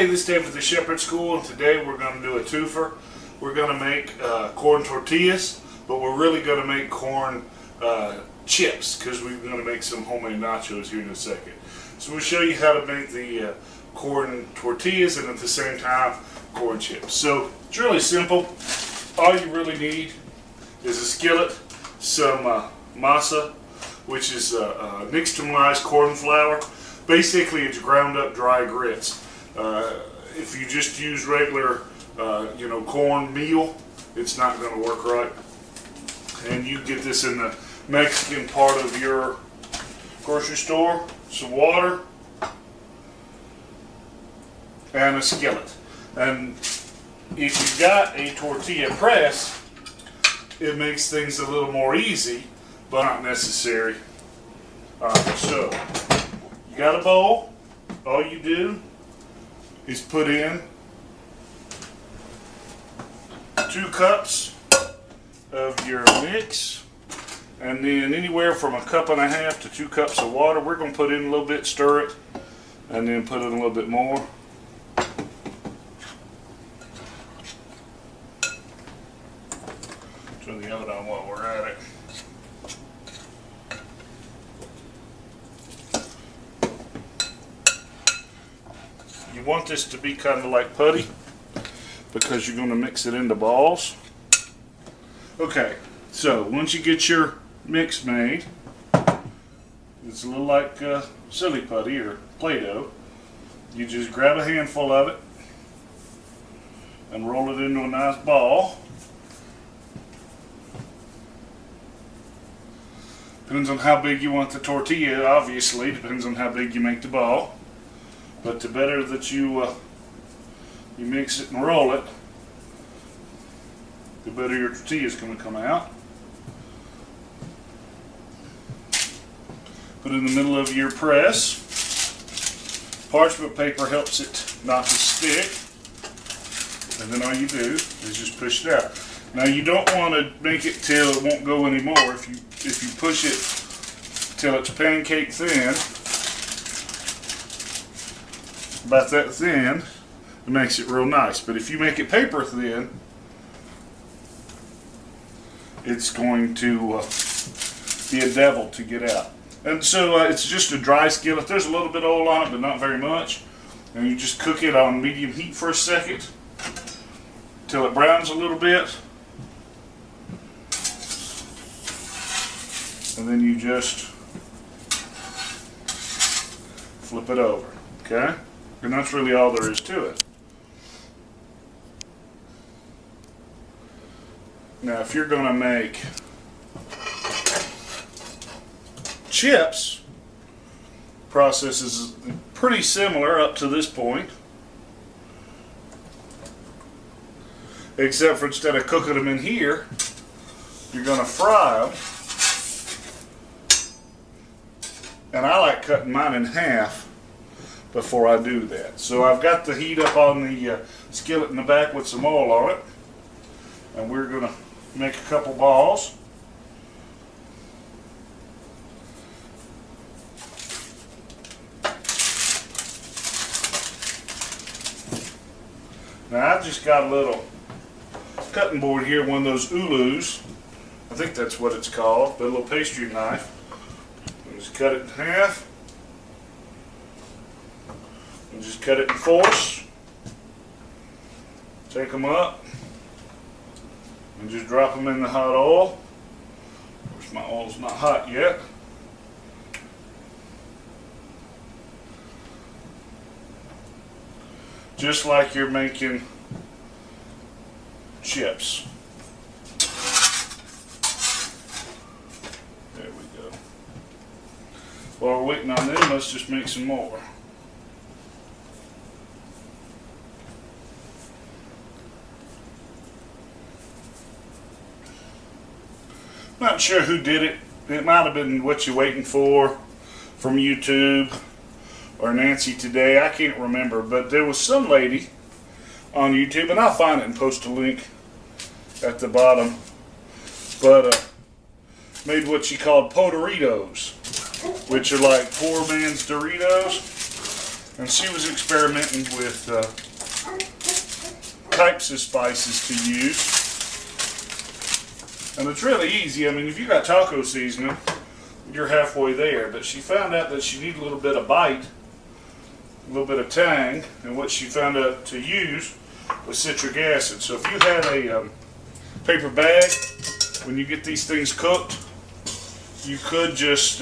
Hey, this is David at the Shepherd School, and today we're going to do a twofer. We're going to make corn tortillas, but we're really going to make corn chips because we're going to make some homemade nachos here in a second. So we'll show you how to make the corn tortillas and at the same time corn chips. So it's really simple. All you really need is a skillet, some masa, which is nixtamalized corn flour. Basically, it's ground up dry grits. If you just use regular, corn meal, it's not going to work right. And you get this in the Mexican part of your grocery store. Some water and a skillet. And if you've got a tortilla press, it makes things a little more easy, but not necessary. Alright, so you got a bowl. All you do is put in 2 cups of your mix, and then anywhere from 1.5 cups to 2 cups of water. We're going to put in a little bit, stir it, and then put in a little bit more. Turn the oven on while we're at it. You want this to be kind of like putty because you're going to mix it into balls. Okay, so once you get your mix made, it's a little like silly putty or Play-Doh. You just grab a handful of it and roll it into a nice ball. Depends on how big you want the tortilla, obviously. Depends on how big you make the ball. But the better that you mix it and roll it, the better your tortilla is going to come out. Put it in the middle of your press. Parchment paper helps it not to stick. And then all you do is just push it out. Now you don't want to make it till it won't go anymore. If you push it till it's pancake thin, about that thin, it makes it real nice. But if you make it paper thin, it's going to be a devil to get out. And so it's just a dry skillet. There's a little bit of oil on it, but not very much. And you just cook it on medium heat for a second till it browns a little bit. And then you just flip it over, okay? And that's really all there is to it. Now, if you're going to make chips, process is pretty similar up to this point, except for instead of cooking them in here, you're going to fry them. And I like cutting mine in half before I do that. So I've got the heat up on the skillet in the back with some oil on it, and we're going to make a couple balls. Now I've just got a little cutting board here, one of those ulus. I think that's what it's called, but a little pastry knife. Just cut it in half. And just cut it in fourths. Take them up and just drop them in the hot oil. Of course, my oil's not hot yet. Just like you're making chips. There we go. While we're waiting on them, let's just make some more. Not sure who did it. It might have been What You Waiting For from YouTube or Nancy Today. I can't remember, but there was some lady on YouTube, and I'll find it and post a link at the bottom, but made what she called Podoritos, which are like poor man's Doritos. And she was experimenting with types of spices to use. And it's really easy. I mean, if you got taco seasoning, you're halfway there. But she found out that she needed a little bit of bite, a little bit of tang, and what she found out to use was citric acid. So if you had a paper bag, when you get these things cooked, you could just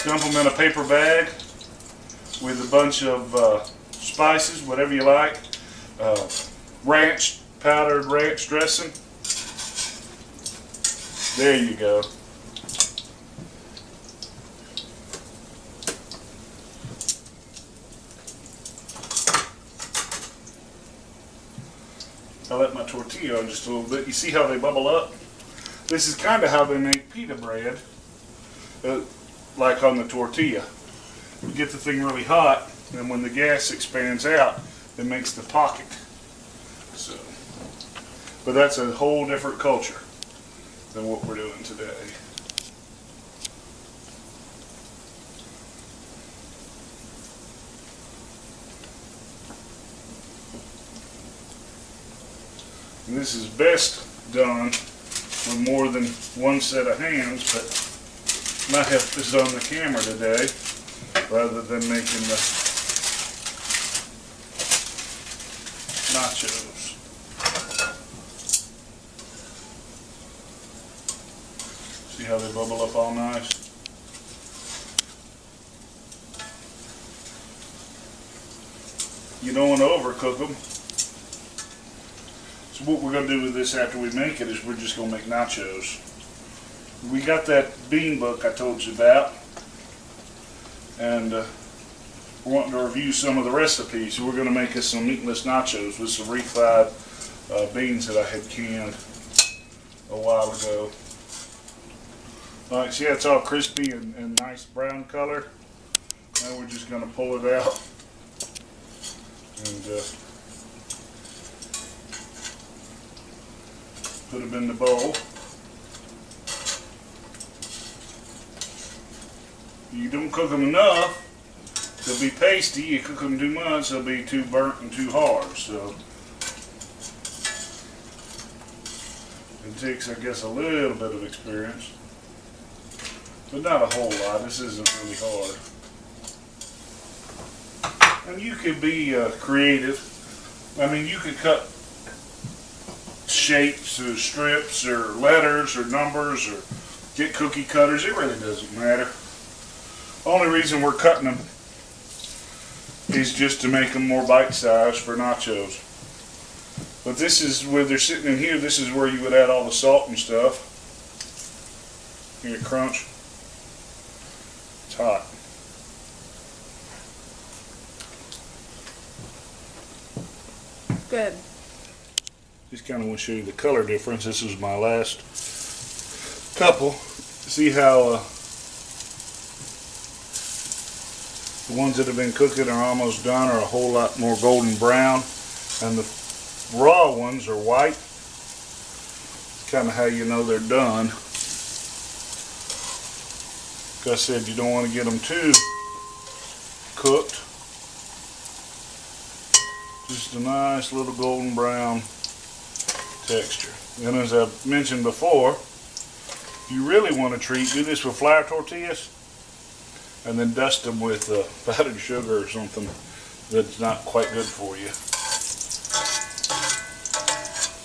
dump them in a paper bag with a bunch of spices, whatever you like, ranch, powdered ranch dressing. There you go. I let my tortilla on just a little bit. You see how they bubble up? This is kind of how they make pita bread, like on the tortilla. You get the thing really hot, and when the gas expands out, it makes the pocket. So, but that's a whole different culture than what we're doing today. And this is best done with more than one set of hands, but my help is on the camera today rather than making the nachos. See how they bubble up all nice? You don't want to overcook them. So what we're going to do with this after we make it is we're just going to make nachos. We got that bean book I told you about, and we're wanting to review some of the recipes. So we're going to make us some meatless nachos with some refried beans that I had canned a while ago. Alright, see how it's all crispy and nice brown color? Now we're just going to pull it out and put them in the bowl. You don't cook them enough, they'll be pasty. You cook them too much, they'll be too burnt and too hard. So it takes, I guess, a little bit of experience, but not a whole lot. This isn't really hard. And you could be creative. I mean, you could cut shapes or strips or letters or numbers or get cookie cutters. It really doesn't matter. Only reason we're cutting them is just to make them more bite-sized for nachos. But this is where they're sitting in here. This is where you would add all the salt and stuff. Hear it crunch. It's hot. Good. Just kind of want to show you the color difference. This is my last couple. See how the ones that have been cooking are almost done are a whole lot more golden brown, and the raw ones are white. It's kind of how you know they're done. Like I said, you don't want to get them too cooked. Just a nice little golden brown texture. And as I mentioned before, if you really want to treat, do this with flour tortillas and then dust them with powdered sugar or something that's not quite good for you.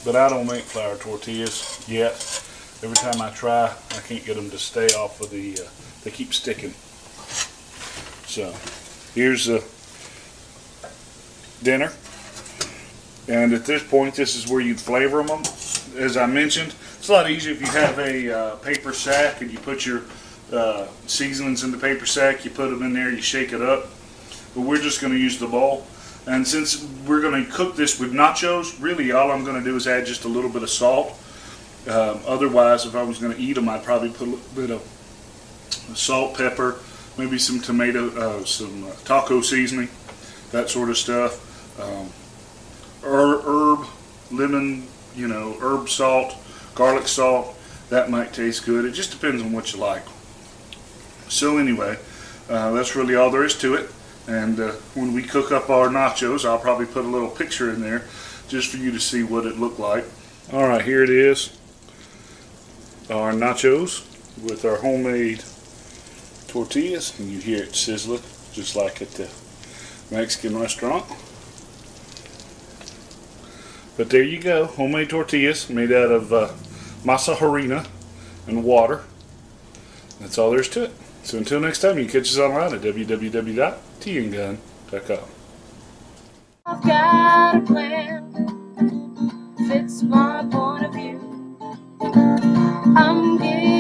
But I don't make flour tortillas yet. Every time I try, I can't get them to stay off of the, they keep sticking. So, here's the dinner. And at this point, this is where you'd flavor them. As I mentioned, it's a lot easier if you have a paper sack and you put your seasonings in the paper sack, you put them in there, you shake it up. But we're just going to use the bowl. And since we're going to cook this with nachos, really all I'm going to do is add just a little bit of salt. Otherwise, if I was going to eat them, I'd probably put a little bit of salt, pepper, maybe some tomato, some taco seasoning, that sort of stuff. Herb, lemon, herb salt, garlic salt, that might taste good. It just depends on what you like. So anyway, That's really all there is to it. And when we cook up our nachos, I'll probably put a little picture in there just for you to see what it looked like. Alright, here it is. Our nachos with our homemade tortillas. And you hear it sizzling just like at the Mexican restaurant. But there you go, homemade tortillas made out of masa harina and water. That's all there is to it. So until next time, you can catch us online at www.teaandgun.com. I've got a plan, fits my point of view. I'm getting